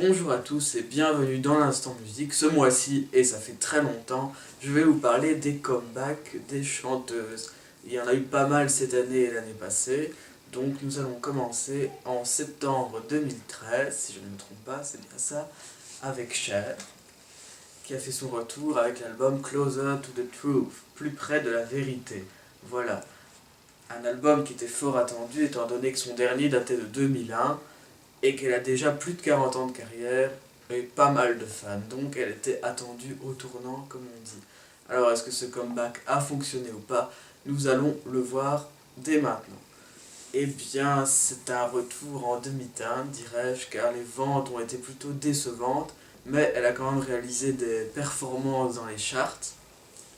Bonjour à tous et bienvenue dans l'Instant Musique. Ce mois-ci, et ça fait très longtemps, je vais vous parler des comebacks des chanteuses. Il y en a eu pas mal cette année et l'année passée, donc nous allons commencer en septembre 2013, si je ne me trompe pas, c'est bien ça, avec Cher, qui a fait son retour avec l'album Closer to the Truth, plus près de la vérité. Voilà, un album qui était fort attendu étant donné que son dernier datait de 2001, et qu'elle a déjà plus de 40 ans de carrière et pas mal de fans. Donc elle était attendue au tournant, comme on dit. Alors est-ce que ce comeback a fonctionné ou pas? Nous allons le voir dès maintenant. Eh bien, c'est un retour en demi-teinte, dirais-je, car les ventes ont été plutôt décevantes, mais elle a quand même réalisé des performances dans les charts.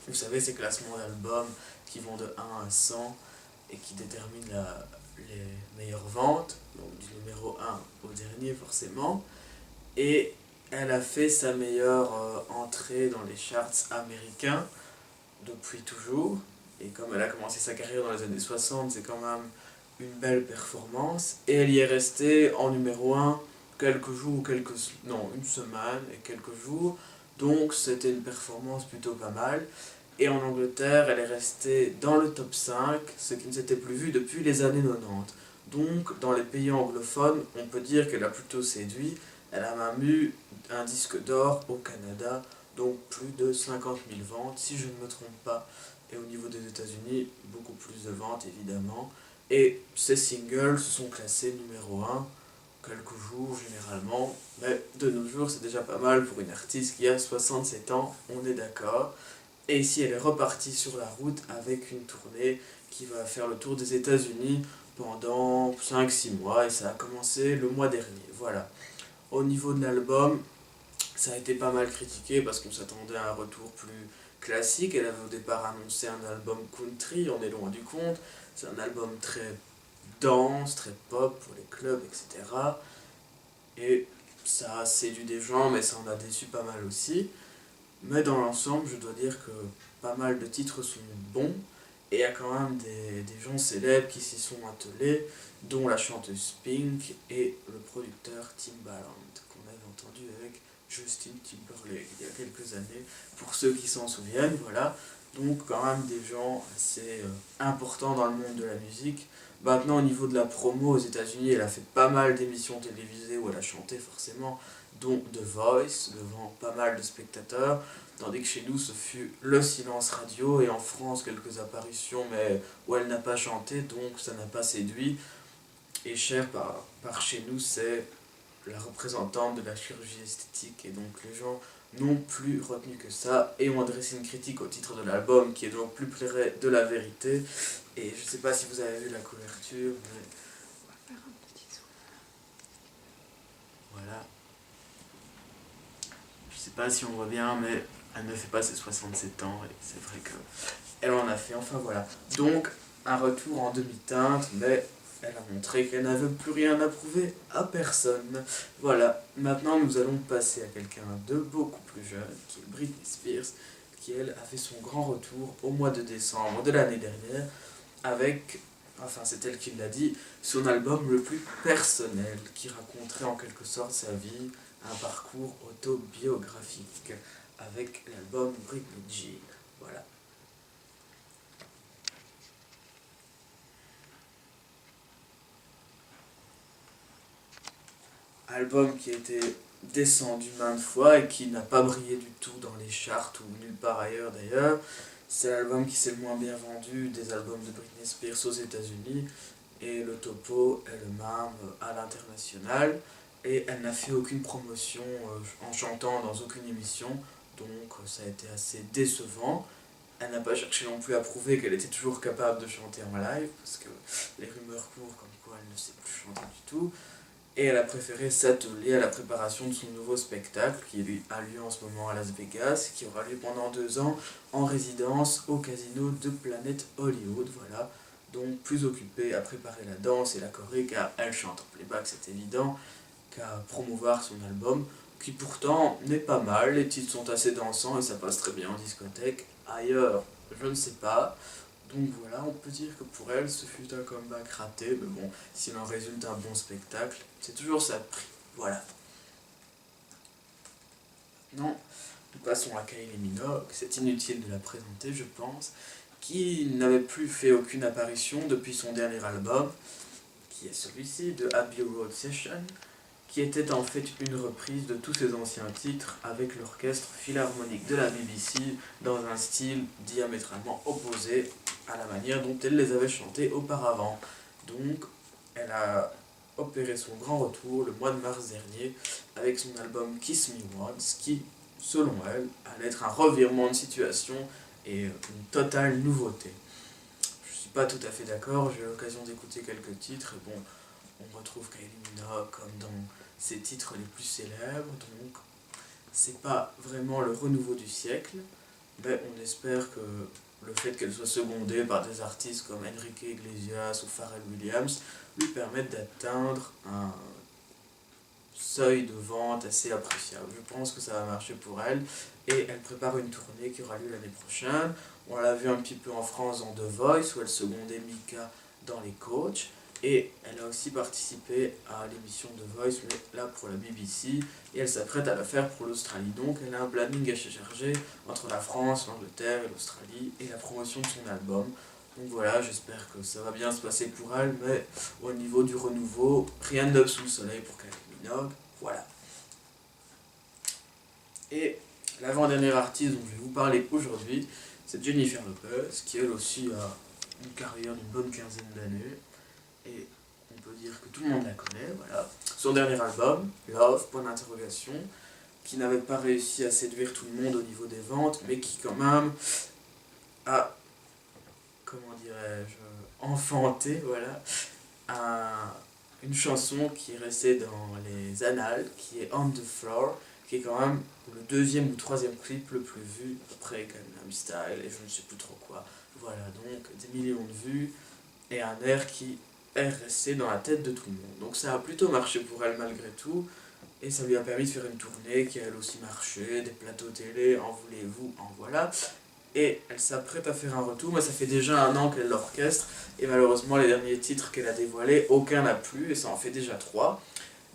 Vous savez, ces classements d'albums qui vont de 1 à 100 et qui déterminent les meilleures ventes, donc du numéro 1 au dernier forcément. Et elle a fait sa meilleure entrée dans les charts américains depuis toujours. Et comme elle a commencé sa carrière dans les années 60, c'est quand même une belle performance. Et elle y est restée en numéro 1 quelques jours, non, une semaine et quelques jours. Donc c'était une performance plutôt pas mal. Et en Angleterre, elle est restée dans le top 5, ce qui ne s'était plus vu depuis les années 90. Donc, dans les pays anglophones, on peut dire qu'elle a plutôt séduit. Elle a même eu un disque d'or au Canada, donc plus de 50 000 ventes, si je ne me trompe pas. Et au niveau des États-Unis, beaucoup plus de ventes, évidemment. Et ces singles se sont classés numéro 1 quelques jours généralement. Mais de nos jours, c'est déjà pas mal pour une artiste qui a 67 ans, on est d'accord. Et ici, elle est repartie sur la route avec une tournée qui va faire le tour des États-Unis pendant 5-6 mois, et ça a commencé le mois dernier. Voilà. Au niveau de l'album, ça a été pas mal critiqué parce qu'on s'attendait à un retour plus classique. Elle avait au départ annoncé un album country, on est loin du compte. C'est un album très dense, très pop pour les clubs, etc. Et ça a séduit des gens, mais ça en a déçu pas mal aussi. Mais dans l'ensemble, je dois dire que pas mal de titres sont bons, et il y a quand même des gens célèbres qui s'y sont attelés, dont la chanteuse Pink et le producteur Timbaland, qu'on avait entendu avec Justin Timberlake il y a quelques années, pour ceux qui s'en souviennent, voilà. Donc quand même des gens assez importants dans le monde de la musique. Maintenant, au niveau de la promo aux États-Unis, elle a fait pas mal d'émissions télévisées où elle a chanté forcément, dont The Voice, devant pas mal de spectateurs, tandis que chez nous ce fut le silence radio, et en France quelques apparitions mais où elle n'a pas chanté, donc ça n'a pas séduit. Et Cher par chez nous, c'est la représentante de la chirurgie esthétique, et donc les gens n'ont plus retenu que ça et ont adressé une critique au titre de l'album qui est donc plus près de la vérité. Et je sais pas si vous avez vu la couverture, mais on va faire un petit zoom. Voilà. Je sais pas si on voit bien, mais elle ne fait pas ses 67 ans, et c'est vrai qu'elle en a fait, enfin voilà. Donc, un retour en demi-teinte, mais elle a montré qu'elle n'avait plus rien à prouver à personne. Voilà, maintenant nous allons passer à quelqu'un de beaucoup plus jeune, qui est Britney Spears, qui elle a fait son grand retour au mois de décembre de l'année dernière, avec, enfin c'est elle qui l'a dit, son album le plus personnel, qui raconterait en quelque sorte sa vie, un parcours autobiographique, avec l'album Britney Jean. Voilà. Album qui a été descendu maintes fois et qui n'a pas brillé du tout dans les charts ou nulle part ailleurs d'ailleurs. C'est l'album qui s'est le moins bien vendu des albums de Britney Spears aux États-Unis, et le topo est le même à l'international. Et elle n'a fait aucune promotion en chantant dans aucune émission, donc ça a été assez décevant. Elle n'a pas cherché non plus à prouver qu'elle était toujours capable de chanter en live, parce que les rumeurs courent comme quoi elle ne sait plus chanter du tout. Et elle a préféré s'atteler à la préparation de son nouveau spectacle qui a lieu en ce moment à Las Vegas, qui aura lieu pendant 2 ans en résidence au casino de Planet Hollywood. Voilà, donc plus occupée à préparer la danse et la choré, car elle chante en playback, c'est évident, qu'à promouvoir son album, qui pourtant n'est pas mal. Les titres sont assez dansants et ça passe très bien en discothèque. Ailleurs, je ne sais pas. Donc voilà, on peut dire que pour elle, ce fut un comeback raté, mais bon, s'il en résulte un bon spectacle, c'est toujours ça de prix. Voilà. maintenant, nous passons à Kylie Minogue. C'est inutile de la présenter, je pense, qui n'avait plus fait aucune apparition depuis son dernier album, qui est celui-ci, de Abbey Road Session, qui était en fait une reprise de tous ses anciens titres avec l'orchestre philharmonique de la BBC dans un style diamétralement opposé à la manière dont elle les avait chantés auparavant. Donc, elle a opéré son grand retour le mois de mars dernier avec son album Kiss Me Once, qui, selon elle, allait être un revirement de situation et une totale nouveauté. Je suis pas tout à fait d'accord, j'ai eu l'occasion d'écouter quelques titres, et bon, on retrouve Kylie Minogue comme dans ses titres les plus célèbres, donc c'est pas vraiment le renouveau du siècle, mais on espère que le fait qu'elle soit secondée par des artistes comme Enrique Iglesias ou Pharrell Williams lui permettent d'atteindre un seuil de vente assez appréciable. Je pense que ça va marcher pour elle, et elle prépare une tournée qui aura lieu l'année prochaine. On l'a vu un petit peu en France dans The Voice, où elle secondait Mika dans les coachs, et elle a aussi participé à l'émission The Voice, mais là pour la BBC, et elle s'apprête à la faire pour l'Australie. Donc elle a un planning assez chargé entre la France, l'Angleterre et l'Australie, et la promotion de son album. Donc voilà, j'espère que ça va bien se passer pour elle, mais au niveau du renouveau, rien de neuf sous le soleil pour Kylie Minogue, voilà. Et l'avant-dernier artiste dont je vais vous parler aujourd'hui, c'est Jennifer Lopez, qui elle aussi a une carrière d'une bonne quinzaine d'années, et on peut dire que tout le monde la connaît, voilà. Son dernier album, Love, point d'interrogation, qui n'avait pas réussi à séduire tout le monde au niveau des ventes, mais qui quand même a, comment dirais-je, enfanté, voilà, une chanson qui est restée dans les annales, qui est On the Floor, qui est quand même le deuxième ou troisième clip le plus vu après Gangnam Style et je ne sais plus trop quoi. Voilà, donc des millions de vues et un air qui est resté dans la tête de tout le monde. Donc ça a plutôt marché pour elle malgré tout, et ça lui a permis de faire une tournée qui a elle aussi marché, des plateaux télé, en voulez-vous, en voilà. Et elle s'apprête à faire un retour, mais ça fait déjà un an qu'elle l'orchestre, et malheureusement les derniers titres qu'elle a dévoilés, aucun n'a plu, et ça en fait déjà 3.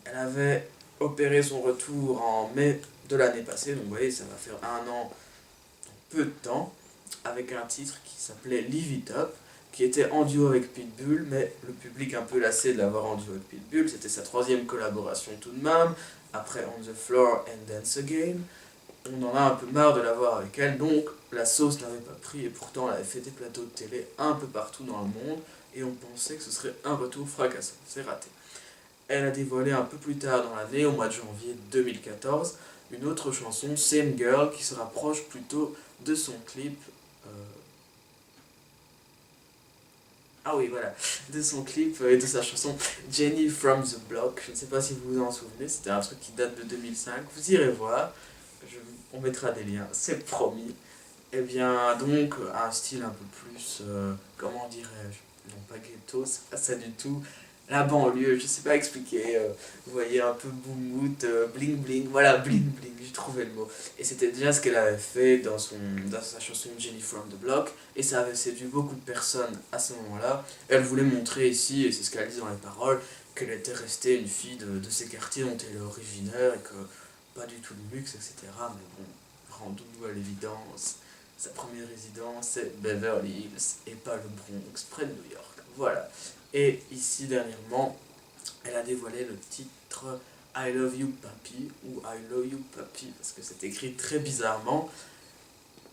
Elle avait opéré son retour en mai de l'année passée, donc vous voyez, ça va faire un an, peu de temps, avec un titre qui s'appelait Live It Up, qui était en duo avec Pitbull, mais le public un peu lassé de l'avoir en duo avec Pitbull, c'était sa troisième collaboration tout de même, après On the Floor and Dance Again. On en a un peu marre de l'avoir avec elle, donc la sauce n'avait pas pris, et pourtant elle avait fait des plateaux de télé un peu partout dans le monde, et on pensait que ce serait un retour fracassant. C'est raté. Elle a dévoilé un peu plus tard dans l'année, au mois de janvier 2014, une autre chanson, Same Girl, qui se rapproche plutôt de son clip. Ah oui, voilà, de son clip et de sa chanson Jenny from the Block. Je ne sais pas si vous vous en souvenez, c'était un truc qui date de 2005. Vous irez voir, on mettra des liens, c'est promis. Eh bien, donc, un style un peu plus, comment dirais-je, non pas ghetto, c'est pas ça du tout, la banlieue, je sais pas expliquer, vous voyez, un peu boumout, bling bling, voilà, bling bling, j'ai trouvé le mot. Et c'était déjà ce qu'elle avait fait dans sa chanson Jenny from the Block, et ça avait séduit beaucoup de personnes à ce moment-là. Elle voulait montrer ici, et c'est ce qu'elle dit dans les paroles, qu'elle était restée une fille de ces quartiers dont elle est originaire, et que pas du tout de luxe, etc. Mais bon, rendons-nous à l'évidence. Sa première résidence, c'est Beverly Hills et pas le Bronx, près de New York. Voilà. Et ici, dernièrement, elle a dévoilé le titre I Love You Papi, ou I Love You Papi, parce que c'est écrit très bizarrement.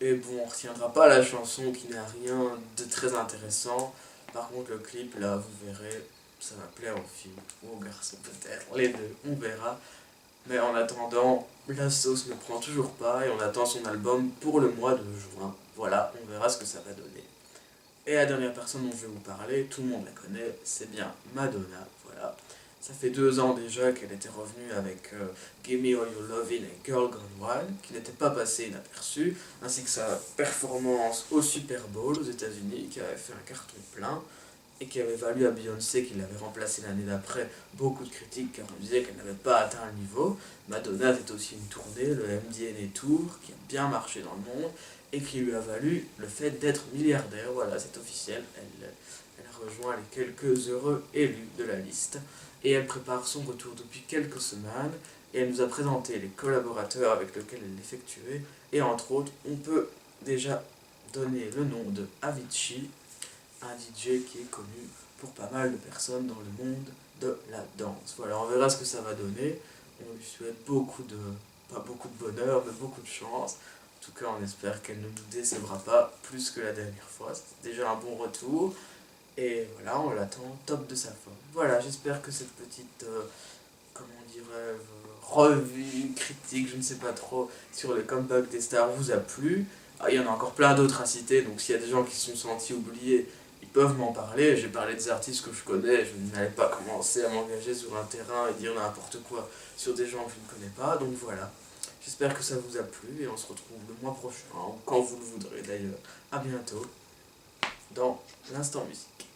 Et bon, on ne retiendra pas la chanson qui n'a rien de très intéressant. Par contre, le clip, là, vous verrez, ça va plaire aux filles, ou aux garçons peut-être, les deux, on verra. Mais en attendant, la sauce ne prend toujours pas et on attend son album pour le mois de juin. Voilà, on verra ce que ça va donner. Et la dernière personne dont je vais vous parler, tout le monde la connaît, c'est bien Madonna. Voilà. Ça fait 2 ans déjà qu'elle était revenue avec Gimme All Your Lovin' et Girl Gone Wild, qui n'était pas passé inaperçue, ainsi que sa performance au Super Bowl aux États-Unis, qui avait fait un carton plein et qui avait valu à Beyoncé, qui l'avait remplacée l'année d'après, beaucoup de critiques car on disait qu'elle n'avait pas atteint le niveau. Madonna fait aussi une tournée, le MDNA Tour, qui a bien marché dans le monde et qui lui a valu le fait d'être milliardaire. Voilà, c'est officiel, elle rejoint les quelques heureux élus de la liste et elle prépare son retour depuis quelques semaines. et elle nous a présenté les collaborateurs avec lesquels elle l'effectuait. Et entre autres, on peut déjà donner le nom de Avicii, un DJ qui est connu pour pas mal de personnes dans le monde de la danse. Voilà, on verra ce que ça va donner. On lui souhaite pas beaucoup de bonheur, mais beaucoup de chance. En tout cas, on espère qu'elle ne nous décevra pas plus que la dernière fois. C'était déjà un bon retour. Et voilà, on l'attend au top de sa forme. Voilà, j'espère que cette petite, comment revue, critique, je ne sais pas trop, sur le comeback des stars vous a plu. Ah, il y en a encore plein d'autres à citer, donc s'il y a des gens qui se sont sentis oubliés, ils peuvent m'en parler. J'ai parlé des artistes que je connais, je n'allais pas commencer à m'engager sur un terrain et dire n'importe quoi sur des gens que je ne connais pas, donc voilà. J'espère que ça vous a plu et on se retrouve le mois prochain, quand vous le voudrez d'ailleurs. À bientôt dans l'Instant Musique.